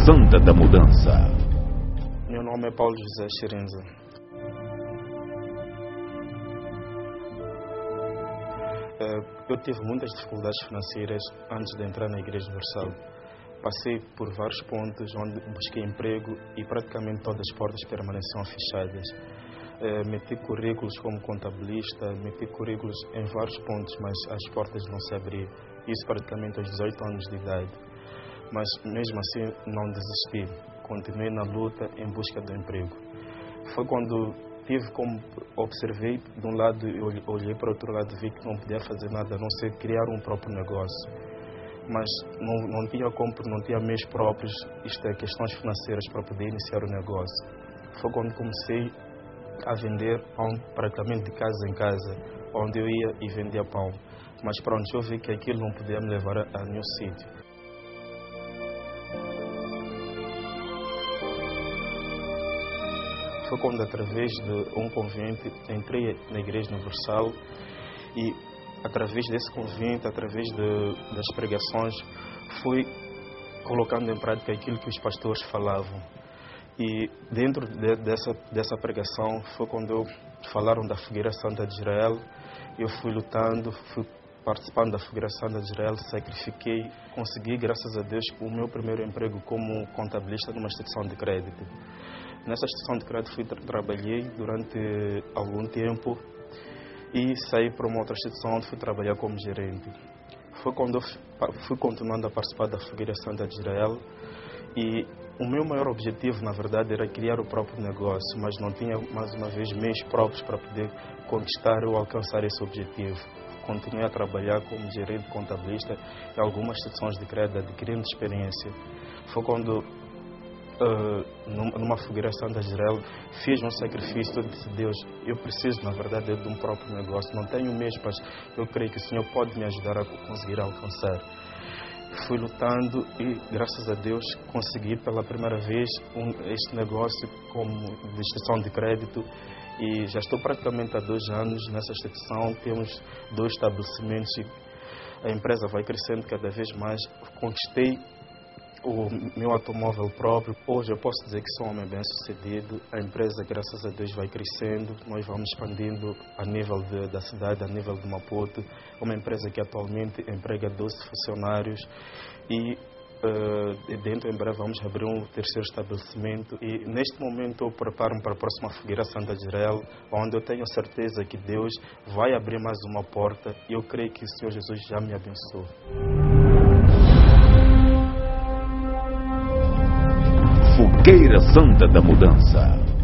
Santa da Mudança. Meu nome é Paulo José Xirenza. Eu tive muitas dificuldades financeiras antes de entrar na Igreja Universal. Passei por vários pontos onde busquei emprego e praticamente todas as portas permaneciam fechadas. Meti currículos como contabilista, meti currículos em vários pontos, mas as portas não se abriam. Isso praticamente aos 18 anos de idade. Mas mesmo assim não desisti. Continuei na luta em busca do emprego. Foi quando observei de um lado e olhei para o outro lado e vi que não podia fazer nada, a não ser criar um próprio negócio. Mas não tinha meios próprios, isto é, questões financeiras para poder iniciar o negócio. Foi quando comecei a vender pão praticamente de casa em casa, onde eu ia e vendia pão. Mas pronto, eu vi que aquilo não podia me levar a nenhum sítio. Foi quando, através de um convite, entrei na Igreja Universal e, através desse convite, através das pregações, fui colocando em prática aquilo que os pastores falavam. E dentro dessa pregação foi quando falaram da Fogueira Santa de Israel. Eu fui lutando, fui participando da Fogueira Santa de Israel, sacrifiquei, consegui, graças a Deus, o meu primeiro emprego como contabilista numa instituição de crédito. Nessa instituição de crédito trabalhei durante algum tempo e saí para uma outra instituição onde fui trabalhar como gerente. Foi quando eu fui continuando a participar da Fogueira Santa de Israel e o meu maior objetivo, na verdade, era criar o próprio negócio, mas não tinha, mais uma vez, meios próprios para poder conquistar ou alcançar esse objetivo. Continuei a trabalhar como gerente contabilista em algumas instituições de crédito, adquirindo experiência. Foi quando, numa Fogueira Santa de Israel, fiz um sacrifício. Eu disse: Deus, eu preciso, na verdade, de um próprio negócio. Não tenho meios, mas eu creio que o Senhor pode me ajudar a conseguir alcançar. Fui lutando e, graças a Deus, consegui pela primeira vez este negócio como de instituição de crédito e já estou praticamente há 2 anos nessa instituição. Temos 2 estabelecimentos e a empresa vai crescendo cada vez mais. Conquistei o meu automóvel próprio. Hoje eu posso dizer que sou um homem bem-sucedido. A empresa, graças a Deus, vai crescendo. Nós vamos expandindo a nível da cidade, a nível de Maputo. É uma empresa que atualmente emprega 12 funcionários e dentro em breve vamos abrir um 3º estabelecimento. E neste momento eu preparo-me para a próxima Fogueira Santa de Israel, onde eu tenho certeza que Deus vai abrir mais uma porta e eu creio que o Senhor Jesus já me abençoou. Fogueira Santa da Mudança.